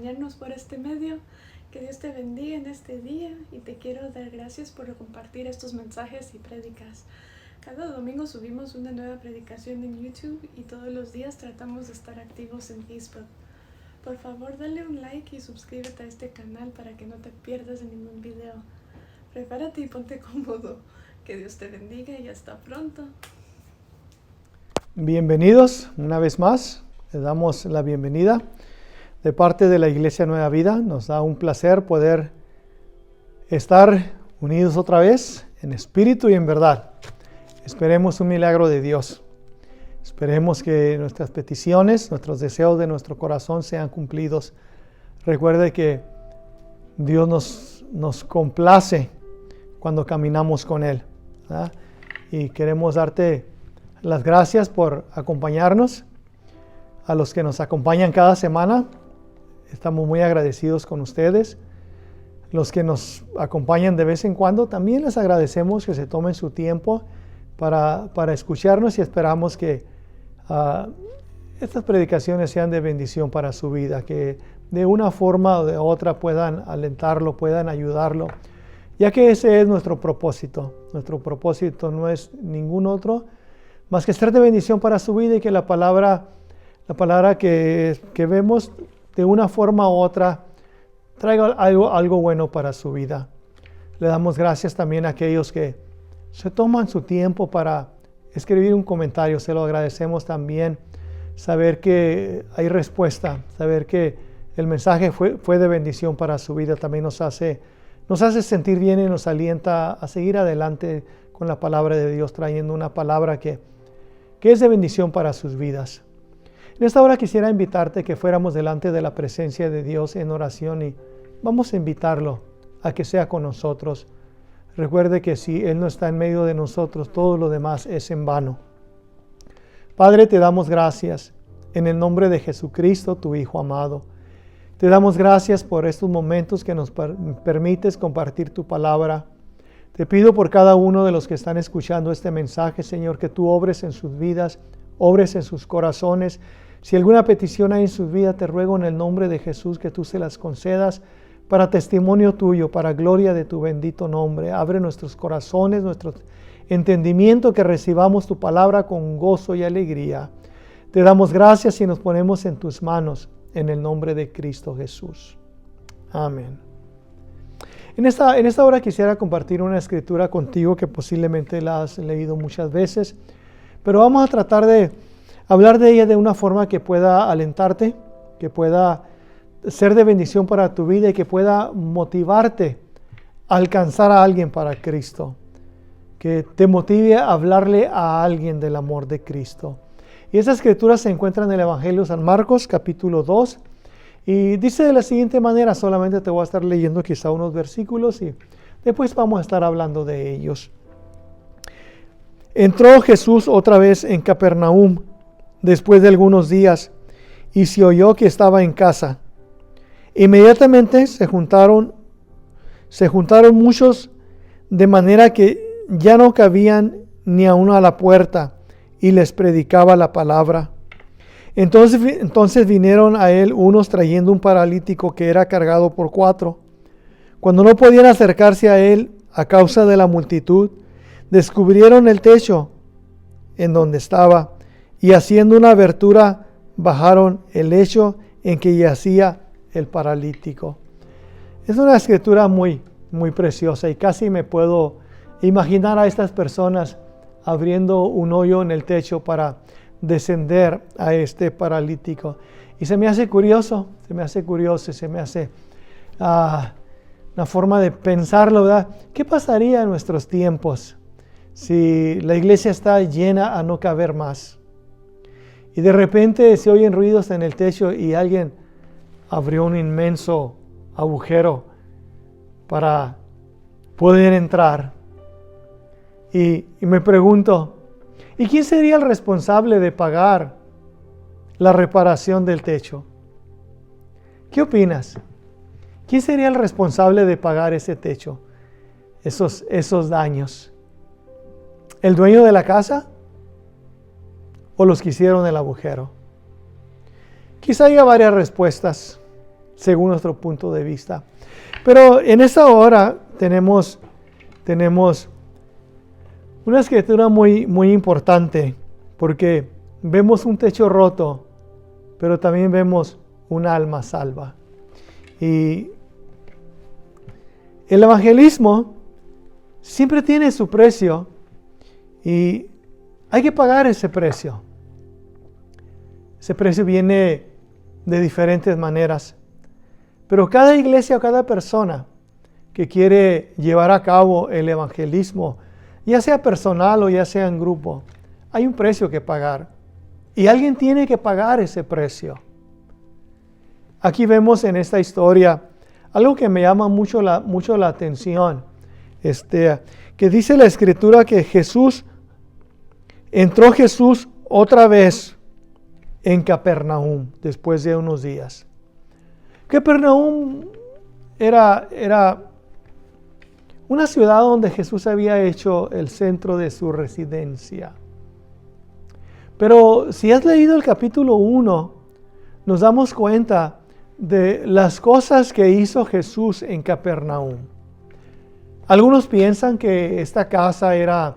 acompañarnos por este medio. Que Dios te bendiga en este día y te quiero dar gracias por compartir estos mensajes y prédicas. Cada domingo subimos una nueva predicación en YouTube y todos los días tratamos de estar activos en Facebook. Por favor, dale un like y suscríbete a este canal para que no te pierdas de ningún video. Prepárate y ponte cómodo. Que Dios te bendiga y hasta pronto. Bienvenidos una vez más. Les damos la bienvenida de parte de la Iglesia Nueva Vida. Nos da un placer poder estar unidos otra vez en espíritu y en verdad. Esperemos un milagro de Dios. Esperemos que nuestras peticiones, nuestros deseos de nuestro corazón sean cumplidos. Recuerde que Dios nos complace cuando caminamos con Él, ¿verdad? Y queremos darte las gracias por acompañarnos. A los que nos acompañan cada semana, estamos muy agradecidos con ustedes. Los que nos acompañan de vez en cuando, también les agradecemos que se tomen su tiempo para escucharnos y esperamos que estas predicaciones sean de bendición para su vida, que de una forma o de otra puedan alentarlo, puedan ayudarlo, ya que ese es nuestro propósito. Nuestro propósito no es ningún otro más que ser de bendición para su vida y que la palabra que vemos de una forma u otra traiga algo bueno para su vida. Le damos gracias también a aquellos que se toman su tiempo para escribir un comentario. Se lo agradecemos también. Saber que hay respuesta, saber que el mensaje fue de bendición para su vida también nos hace sentir bien y nos alienta a seguir adelante con la palabra de Dios, trayendo una palabra que es de bendición para sus vidas. En esta hora quisiera invitarte que fuéramos delante de la presencia de Dios en oración y vamos a invitarlo a que sea con nosotros. Recuerde que si Él no está en medio de nosotros, todo lo demás es en vano. Padre, te damos gracias en el nombre de Jesucristo, tu Hijo amado. Te damos gracias por estos momentos que nos permites compartir tu palabra. Te pido por cada uno de los que están escuchando este mensaje, Señor, que tú obres en sus vidas, obres en sus corazones. Si alguna petición hay en sus vidas, te ruego en el nombre de Jesús que tú se las concedas para testimonio tuyo, para gloria de tu bendito nombre. Abre nuestros corazones, nuestro entendimiento, que recibamos tu palabra con gozo y alegría. Te damos gracias y nos ponemos en tus manos, en el nombre de Cristo Jesús. Amén. En esta hora quisiera compartir una escritura contigo que posiblemente la has leído muchas veces, pero vamos a tratar de hablar de ella de una forma que pueda alentarte, que pueda ser de bendición para tu vida y que pueda motivarte a alcanzar a alguien para Cristo, que te motive a hablarle a alguien del amor de Cristo. Y esa escritura se encuentra en el Evangelio de San Marcos, capítulo 2, y dice de la siguiente manera, solamente te voy a estar leyendo quizá unos versículos y después vamos a estar hablando de ellos. Entró Jesús otra vez en Capernaum después de algunos días y se oyó que estaba en casa. Inmediatamente se juntaron muchos, de manera que ya no cabían ni aun a la puerta, y les predicaba la palabra. Entonces vinieron a él unos trayendo un paralítico que era cargado por 4. Cuando no podían acercarse a él a causa de la multitud, descubrieron el techo en donde estaba, y haciendo una abertura bajaron el lecho en que yacía el paralítico. Es una escritura muy, muy preciosa y casi me puedo imaginar a estas personas abriendo un hoyo en el techo para descender a este paralítico. Y se me hace curioso, se me hace una forma de pensarlo, ¿verdad? ¿Qué pasaría en nuestros tiempos si la iglesia está llena a no caber más? Y de repente se oyen ruidos en el techo y alguien abrió un inmenso agujero para poder entrar. Y me pregunto, ¿y quién sería el responsable de pagar la reparación del techo? ¿Qué opinas? ¿Quién sería el responsable de pagar ese techo, esos daños? ¿El dueño de la casa o los que hicieron el agujero? Quizá haya varias respuestas. según nuestro punto de vista. Pero en esta hora tenemos una escritura muy, muy importante, porque vemos un techo roto, pero también vemos un alma salva. Y el evangelismo siempre tiene su precio y hay que pagar ese precio. Ese precio viene de diferentes maneras, pero cada iglesia o cada persona que quiere llevar a cabo el evangelismo, ya sea personal o ya sea en grupo, hay un precio que pagar y alguien tiene que pagar ese precio. Aquí vemos en esta historia algo que me llama mucho la atención, que dice la escritura que entró Jesús otra vez en Capernaum después de unos días. Capernaum era una ciudad donde Jesús había hecho el centro de su residencia. Pero si has leído el capítulo 1, nos damos cuenta de las cosas que hizo Jesús en Capernaum. Algunos piensan que esta casa era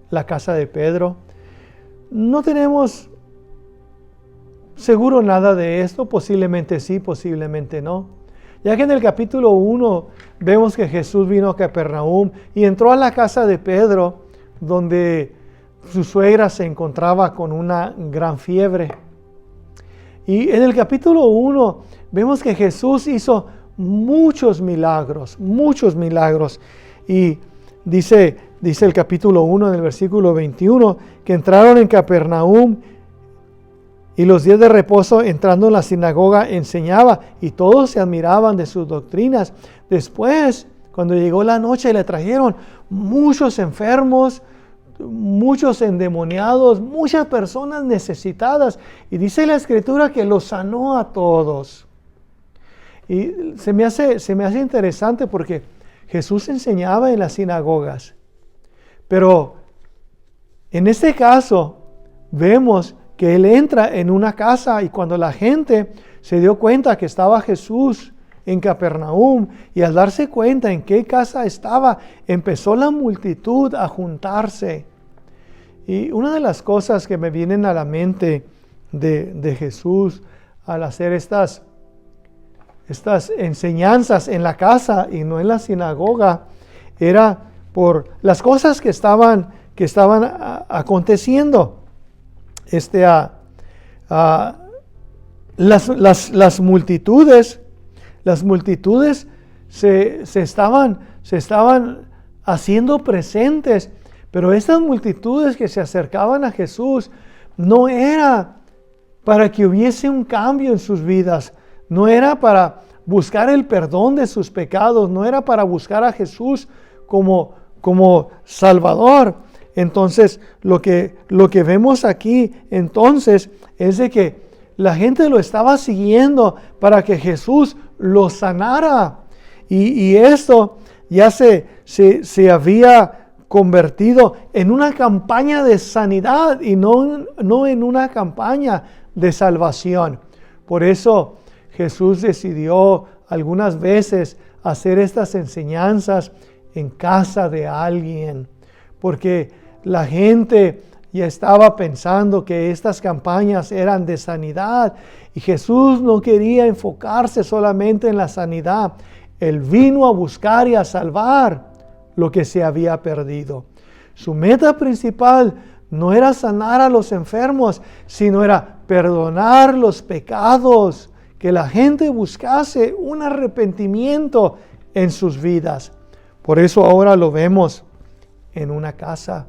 la casa de Pedro. No tenemos seguro nada de esto, posiblemente sí, posiblemente no. Ya que en el capítulo 1 vemos que Jesús vino a Capernaum y entró a la casa de Pedro, donde su suegra se encontraba con una gran fiebre. Y en el capítulo 1 vemos que Jesús hizo muchos milagros. Y dice el capítulo 1 en el versículo 21, que entraron en Capernaum y los días de reposo, entrando en la sinagoga, enseñaba y todos se admiraban de sus doctrinas. Después, cuando llegó la noche, le trajeron muchos enfermos, muchos endemoniados, muchas personas necesitadas. Y dice la escritura que los sanó a todos. Y se me hace interesante porque Jesús enseñaba en las sinagogas. Pero en este caso vemos que Él entra en una casa y cuando la gente se dio cuenta que estaba Jesús en Capernaum y al darse cuenta en qué casa estaba, empezó la multitud a juntarse. Y una de las cosas que me vienen a la mente de Jesús al hacer estas enseñanzas en la casa y no en la sinagoga era por las cosas que estaban aconteciendo. Las multitudes se estaban haciendo presentes, pero estas multitudes que se acercaban a Jesús no era para que hubiese un cambio en sus vidas, no era para buscar el perdón de sus pecados, no era para buscar a Jesús como Salvador. Entonces, lo que vemos aquí entonces es de que la gente lo estaba siguiendo para que Jesús lo sanara. Y esto ya se había convertido en una campaña de sanidad y no en una campaña de salvación. Por eso Jesús decidió algunas veces hacer estas enseñanzas en casa de alguien, porque la gente ya estaba pensando que estas campañas eran de sanidad y Jesús no quería enfocarse solamente en la sanidad. Él vino a buscar y a salvar lo que se había perdido. Su meta principal no era sanar a los enfermos, sino era perdonar los pecados, que la gente buscase un arrepentimiento en sus vidas. Por eso ahora lo vemos en una casa.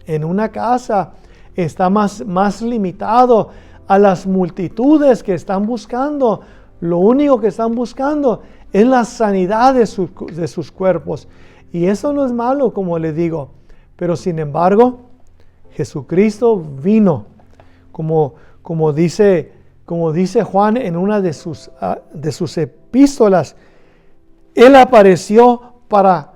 En una casa está más limitado a las multitudes que están buscando. Lo único que están buscando es la sanidad de sus cuerpos. Y eso no es malo, como le digo. Pero sin embargo, Jesucristo vino, como dice Juan en una de sus epístolas. Él apareció para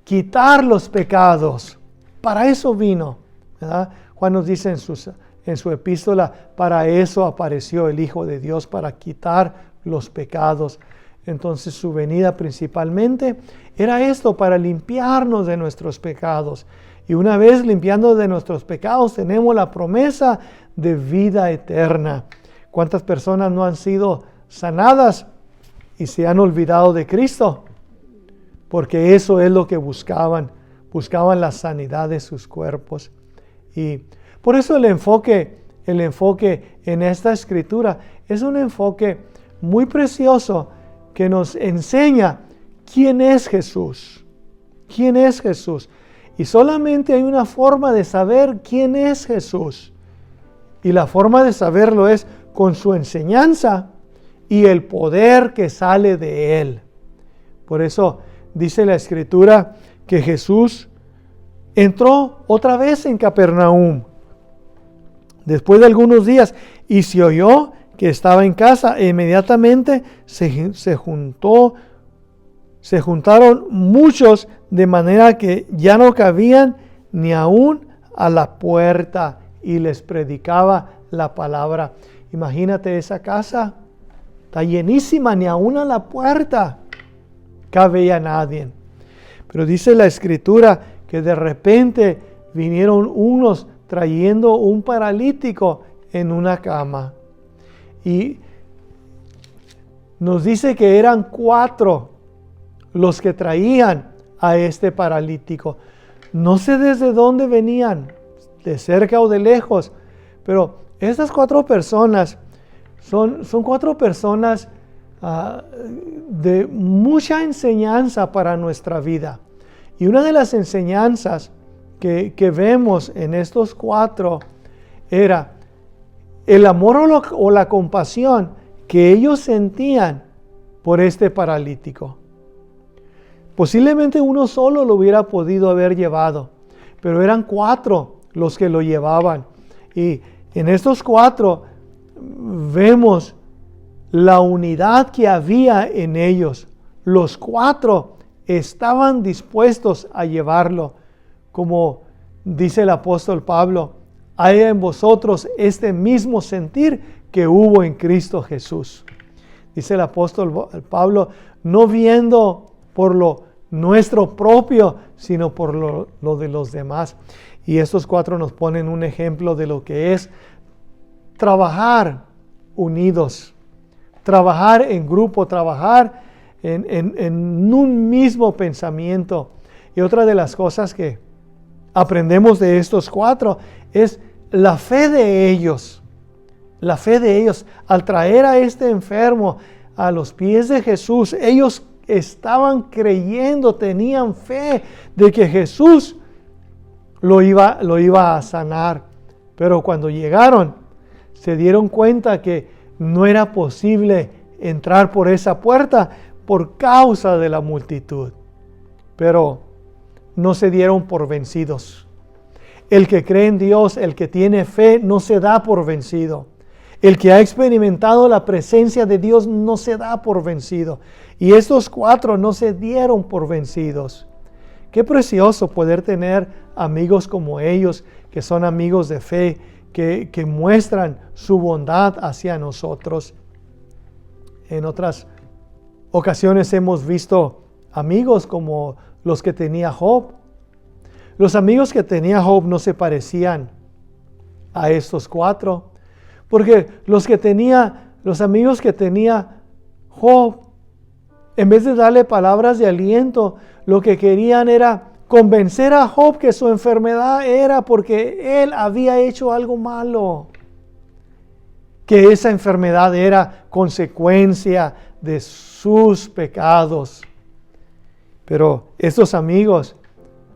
quitar los pecados. Para eso vino, ¿verdad? Juan nos dice en su epístola, para eso apareció el Hijo de Dios, para quitar los pecados. Entonces su venida principalmente era esto, para limpiarnos de nuestros pecados. Y una vez limpiando de nuestros pecados, tenemos la promesa de vida eterna. ¿Cuántas personas no han sido sanadas y se han olvidado de Cristo? Porque eso es lo que buscaban. Buscaban la sanidad de sus cuerpos. Y por eso el enfoque en esta escritura es un enfoque muy precioso que nos enseña quién es Jesús. ¿Quién es Jesús? Y solamente hay una forma de saber quién es Jesús. Y la forma de saberlo es con su enseñanza y el poder que sale de él. Por eso dice la Escritura que Jesús entró otra vez en Capernaum después de algunos días y se oyó que estaba en casa e inmediatamente se juntaron muchos de manera que ya no cabían ni aún a la puerta y les predicaba la palabra. Imagínate esa casa, está llenísima, ni aún a la puerta cabía nadie. Pero dice la Escritura que de repente vinieron unos trayendo un paralítico en una cama. Y nos dice que eran 4 los que traían a este paralítico. No sé desde dónde venían, de cerca o de lejos, pero estas 4 personas son 4 personas de mucha enseñanza para nuestra vida. Y una de las enseñanzas que vemos en estos 4 era el amor o la compasión que ellos sentían por este paralítico. Posiblemente uno solo lo hubiera podido haber llevado, pero eran 4 los que lo llevaban. Y en estos 4 vemos la unidad que había en ellos. Los 4 estaban dispuestos a llevarlo. Como dice el apóstol Pablo, hay en vosotros este mismo sentir que hubo en Cristo Jesús. Dice el apóstol Pablo, no viendo por lo nuestro propio, sino por lo de los demás. Y estos 4 nos ponen un ejemplo de lo que es trabajar unidos, trabajar en grupo, trabajar en un mismo pensamiento. Y otra de las cosas que aprendemos de estos 4 es la fe de ellos. La fe de ellos al traer a este enfermo a los pies de Jesús. Ellos estaban creyendo, tenían fe de que Jesús lo iba a sanar. Pero cuando llegaron, se dieron cuenta que no era posible entrar por esa puerta por causa de la multitud. Pero no se dieron por vencidos. El que cree en Dios, el que tiene fe, no se da por vencido. El que ha experimentado la presencia de Dios no se da por vencido. Y estos 4 no se dieron por vencidos. Qué precioso poder tener amigos como ellos, que son amigos de fe, que muestran su bondad hacia nosotros. En otras ocasiones hemos visto amigos como los que tenía Job. Los amigos que tenía Job no se parecían a estos 4, porque los amigos que tenía Job, en vez de darle palabras de aliento, lo que querían era convencer a Job que su enfermedad era porque él había hecho algo malo, que esa enfermedad era consecuencia de sus pecados. Pero estos amigos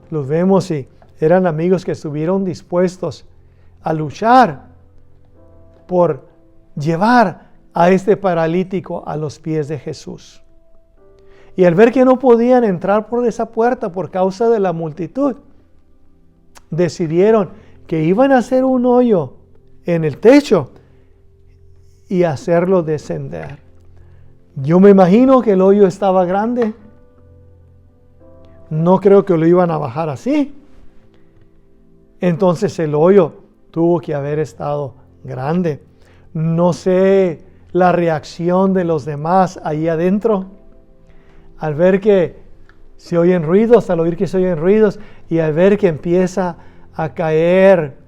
los vemos y eran amigos que estuvieron dispuestos a luchar por llevar a este paralítico a los pies de Jesús. Y al ver que no podían entrar por esa puerta por causa de la multitud, decidieron que iban a hacer un hoyo en el techo y hacerlo descender. Yo me imagino que el hoyo estaba grande. No creo que lo iban a bajar así. Entonces el hoyo tuvo que haber estado grande. No sé la reacción de los demás ahí adentro. Al ver que se oyen ruidos, al oír que se oyen ruidos y al ver que empieza a caer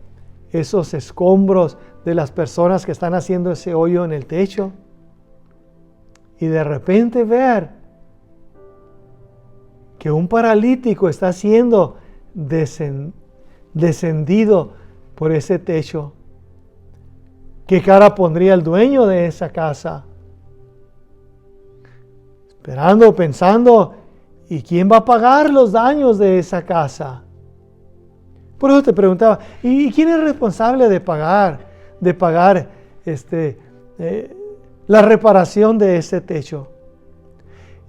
esos escombros de las personas que están haciendo ese hoyo en el techo. Y de repente ver que un paralítico está siendo descendido por ese techo. ¿Qué cara pondría el dueño de esa casa? Esperando, pensando, ¿y quién va a pagar los daños de esa casa? Por eso te preguntaba, ¿y quién es responsable de pagar la reparación de ese techo?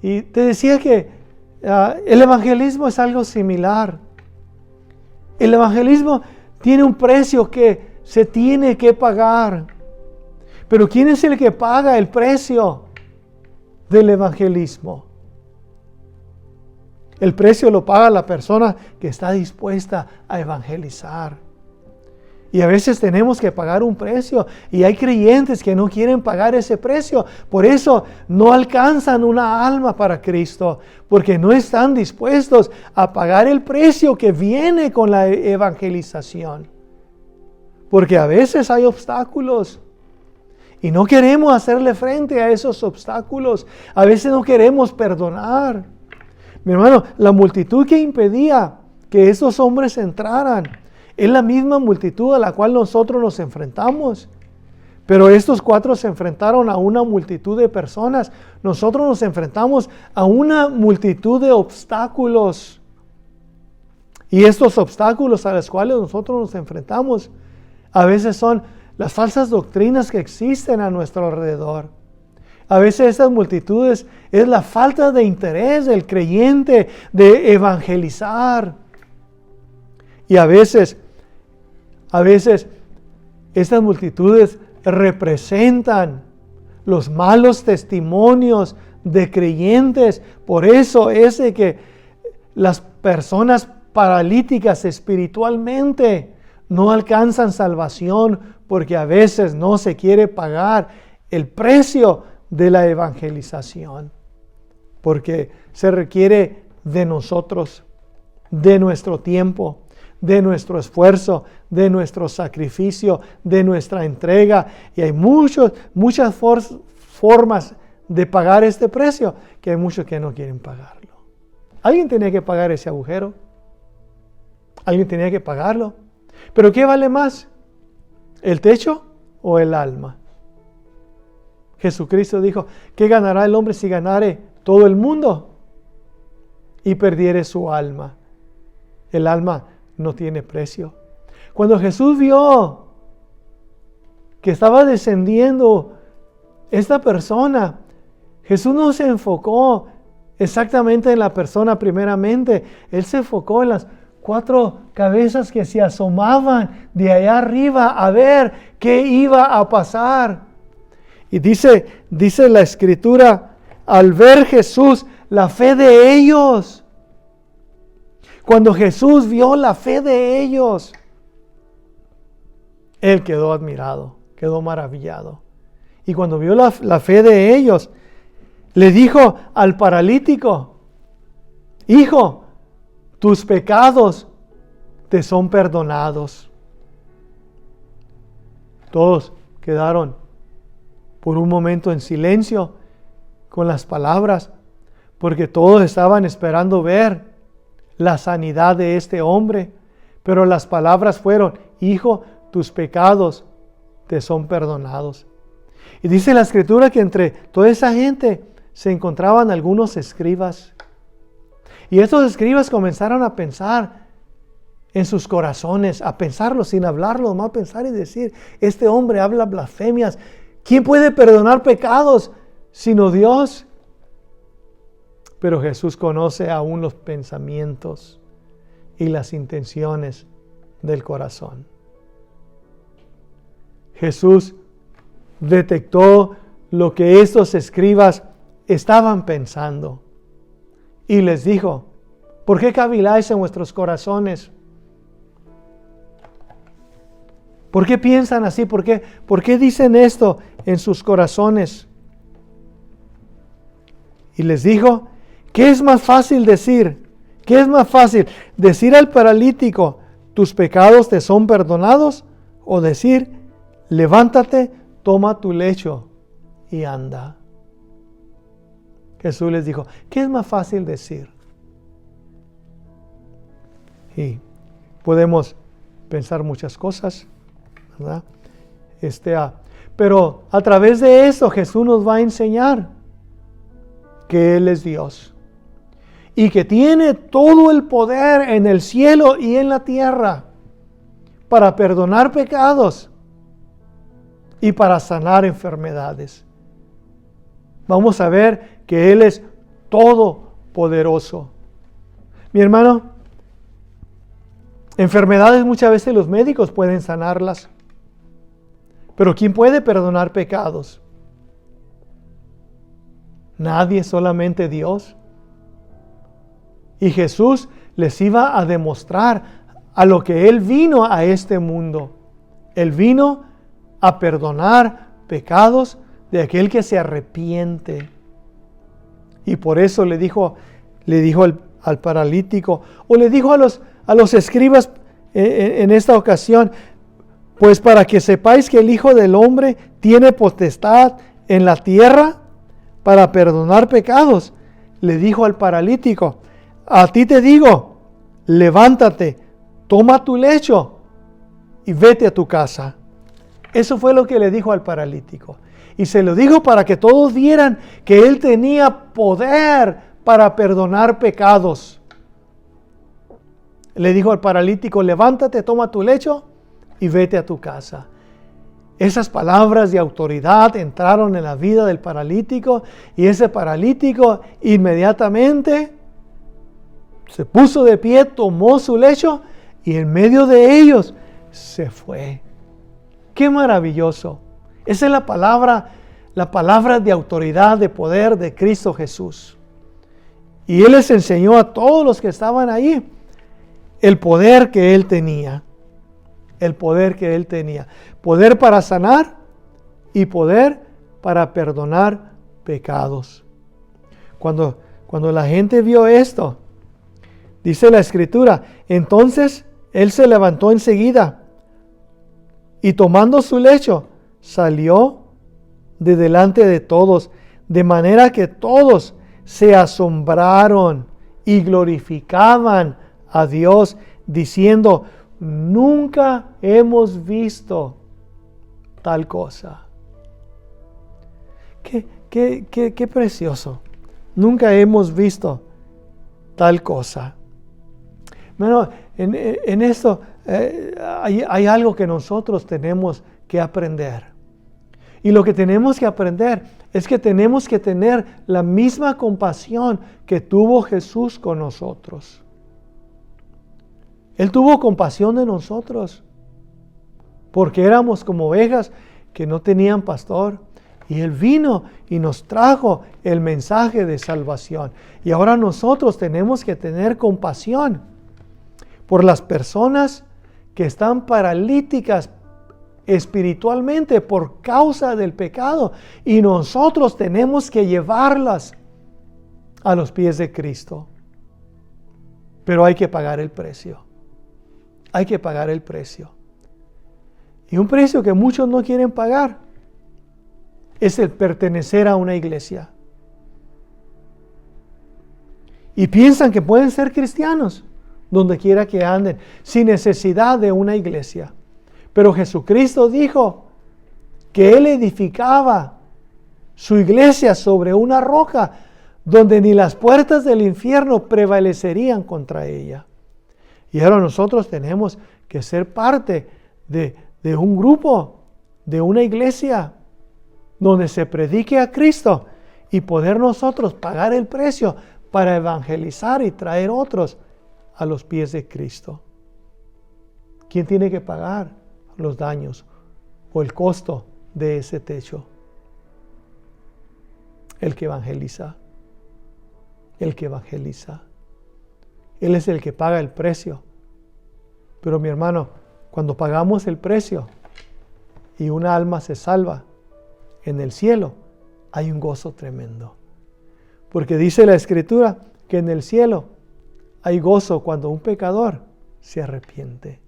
Y te decía que el evangelismo es algo similar. El evangelismo tiene un precio que se tiene que pagar. Pero ¿quién es el que paga el precio del evangelismo? El precio lo paga la persona que está dispuesta a evangelizar. Y a veces tenemos que pagar un precio y hay creyentes que no quieren pagar ese precio. Por eso no alcanzan una alma para Cristo, porque no están dispuestos a pagar el precio que viene con la evangelización. Porque a veces hay obstáculos y no queremos hacerle frente a esos obstáculos. A veces no queremos perdonar. Mi hermano, la multitud que impedía que esos hombres entraran es la misma multitud a la cual nosotros nos enfrentamos. Pero estos 4 se enfrentaron a una multitud de personas. Nosotros nos enfrentamos a una multitud de obstáculos. Y estos obstáculos a los cuales nosotros nos enfrentamos a veces son las falsas doctrinas que existen a nuestro alrededor. A veces estas multitudes es la falta de interés del creyente de evangelizar. Y a veces estas multitudes representan los malos testimonios de creyentes. Por eso es de que las personas paralíticas espiritualmente no alcanzan salvación, porque a veces no se quiere pagar el precio de la evangelización, porque se requiere de nosotros, de nuestro tiempo, de nuestro esfuerzo, de nuestro sacrificio, de nuestra entrega, y hay muchas formas de pagar este precio que hay muchos que no quieren pagarlo. Alguien tenía que pagar ese agujero, alguien tenía que pagarlo, pero ¿qué vale más? ¿El techo o el alma? Jesucristo dijo, ¿qué ganará el hombre si ganare todo el mundo y perdiere su alma? El alma no tiene precio. Cuando Jesús vio que estaba descendiendo esta persona, Jesús no se enfocó exactamente en la persona primeramente. Él se enfocó en las 4 cabezas que se asomaban de allá arriba a ver qué iba a pasar. Y dice la Escritura, al ver Jesús la fe de ellos. Cuando Jesús vio la fe de ellos, Él quedó admirado, quedó maravillado. Y cuando vio la fe de ellos, le dijo al paralítico, hijo, tus pecados te son perdonados. Todos quedaron por un momento en silencio con las palabras, porque todos estaban esperando ver la sanidad de este hombre, pero las palabras fueron, hijo, tus pecados te son perdonados. Y dice la Escritura que entre toda esa gente se encontraban algunos escribas. Y estos escribas comenzaron a pensar en sus corazones, a pensarlo sin hablarlo, más pensar y decir, este hombre habla blasfemias. ¿Quién puede perdonar pecados sino Dios? Pero Jesús conoce aún los pensamientos y las intenciones del corazón. Jesús detectó lo que estos escribas estaban pensando y les dijo, ¿por qué caviláis en vuestros corazones? ¿Por qué piensan así? ¿Por qué dicen esto en sus corazones? Y les dijo, ¿qué es más fácil decir? ¿Qué es más fácil? ¿Decir al paralítico, tus pecados te son perdonados? ¿O decir, levántate, toma tu lecho y anda? Jesús les dijo, ¿qué es más fácil decir? Y podemos pensar muchas cosas, ¿verdad? Pero a través de eso Jesús nos va a enseñar que Él es Dios y que tiene todo el poder en el cielo y en la tierra para perdonar pecados y para sanar enfermedades. Vamos a ver que Él es todopoderoso. Mi hermano, enfermedades muchas veces los médicos pueden sanarlas, pero ¿quién puede perdonar pecados? Nadie, solamente Dios. Y Jesús les iba a demostrar a lo que Él vino a este mundo. Él vino a perdonar pecados de aquel que se arrepiente. Y por eso le dijo al paralítico, o le dijo a los escribas en esta ocasión, pues para que sepáis que el Hijo del Hombre tiene potestad en la tierra para perdonar pecados, le dijo al paralítico, a ti te digo, levántate, toma tu lecho y vete a tu casa. Eso fue lo que le dijo al paralítico. Y se lo dijo para que todos vieran que Él tenía poder para perdonar pecados. Le dijo al paralítico, levántate, toma tu lecho y vete a tu casa. Esas palabras de autoridad entraron en la vida del paralítico y ese paralítico inmediatamente se puso de pie, tomó su lecho y en medio de ellos se fue. ¡Qué maravilloso! Esa es la palabra de autoridad, de poder de Cristo Jesús. Y Él les enseñó a todos los que estaban ahí el poder que Él tenía. El poder que Él tenía. Poder para sanar y poder para perdonar pecados. Cuando la gente vio esto, dice la Escritura, entonces Él se levantó enseguida y tomando su lecho, salió de delante de todos, de manera que todos se asombraron y glorificaban a Dios, diciendo, nunca hemos visto tal cosa. Qué precioso. Nunca hemos visto tal cosa. Bueno, en esto hay algo que nosotros tenemos que aprender. Y lo que tenemos que aprender es que tenemos que tener la misma compasión que tuvo Jesús con nosotros. Él tuvo compasión de nosotros, porque éramos como ovejas que no tenían pastor. Y Él vino y nos trajo el mensaje de salvación. Y ahora nosotros tenemos que tener compasión por las personas que están paralíticas espiritualmente por causa del pecado. Y nosotros tenemos que llevarlas a los pies de Cristo. Pero hay que pagar el precio. Hay que pagar el precio. Y un precio que muchos no quieren pagar es el pertenecer a una iglesia. Y piensan que pueden ser cristianos donde quiera que anden, sin necesidad de una iglesia. Pero Jesucristo dijo que Él edificaba su iglesia sobre una roca donde ni las puertas del infierno prevalecerían contra ella. Y ahora nosotros tenemos que ser parte de un grupo, de una iglesia, donde se predique a Cristo y poder nosotros pagar el precio para evangelizar y traer otros a los pies de Cristo. ¿Quién tiene que pagar los daños o el costo de ese techo? El que evangeliza. El que evangeliza. Él es el que paga el precio. Pero mi hermano, cuando pagamos el precio, y una alma se salva, en el cielo hay un gozo tremendo. Porque dice la Escritura que en el cielo hay gozo cuando un pecador se arrepiente.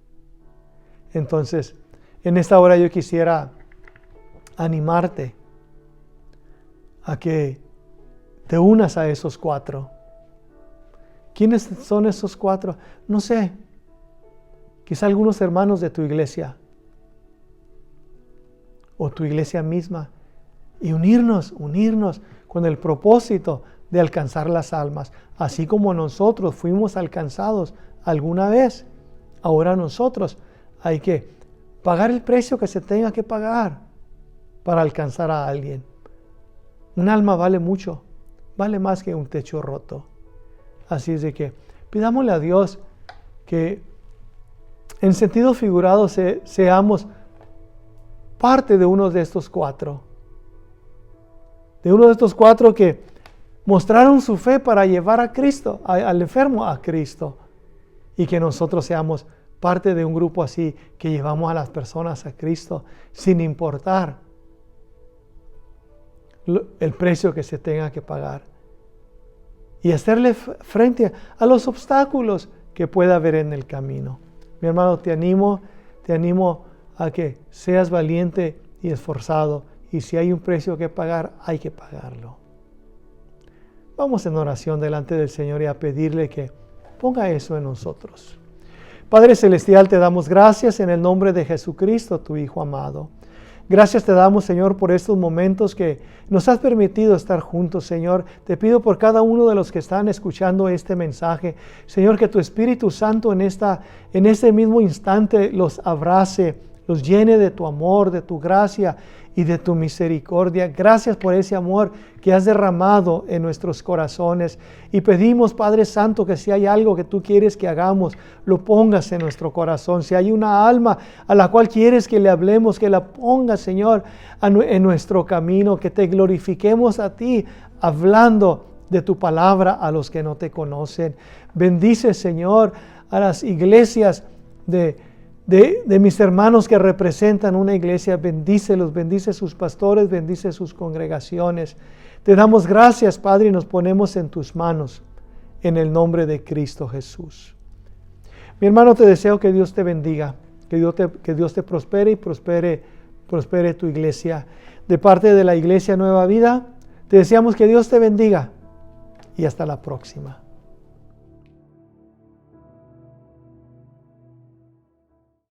Entonces, en esta hora yo quisiera animarte a que te unas a esos 4. ¿Quiénes son esos 4? No sé, quizá algunos hermanos de tu iglesia o tu iglesia misma, y unirnos con el propósito de alcanzar las almas, así como nosotros fuimos alcanzados alguna vez. Ahora nosotros hay que pagar el precio que se tenga que pagar para alcanzar a alguien. Un alma vale mucho, vale más que un techo roto. Así es de que pidámosle a Dios que en sentido figurado seamos parte de uno de estos 4. De uno de estos 4 que mostraron su fe para llevar a Cristo, al enfermo a Cristo. Y que nosotros seamos parte de un grupo así que llevamos a las personas a Cristo sin importar el precio que se tenga que pagar. Y hacerle frente a los obstáculos que pueda haber en el camino. Mi hermano, te animo a que seas valiente y esforzado. Y si hay un precio que pagar, hay que pagarlo. Vamos en oración delante del Señor y a pedirle que ponga eso en nosotros. Padre Celestial, te damos gracias en el nombre de Jesucristo, tu Hijo amado. Gracias te damos, Señor, por estos momentos que nos has permitido estar juntos, Señor. Te pido por cada uno de los que están escuchando este mensaje, Señor, que tu Espíritu Santo en este mismo instante los abrace, los llene de tu amor, de tu gracia y de tu misericordia. Gracias por ese amor que has derramado en nuestros corazones. Y pedimos, Padre Santo, que si hay algo que tú quieres que hagamos, lo pongas en nuestro corazón. Si hay una alma a la cual quieres que le hablemos, que la pongas, Señor, en nuestro camino, que te glorifiquemos a ti, hablando de tu palabra a los que no te conocen. Bendice, Señor, a las iglesias de mis hermanos que representan una iglesia. Bendícelos, bendice sus pastores, bendice sus congregaciones. Te damos gracias, Padre, y nos ponemos en tus manos, en el nombre de Cristo Jesús. Mi hermano, te deseo que Dios te bendiga, que Dios te prospere y prospere tu iglesia. De parte de la Iglesia Nueva Vida, te deseamos que Dios te bendiga y hasta la próxima.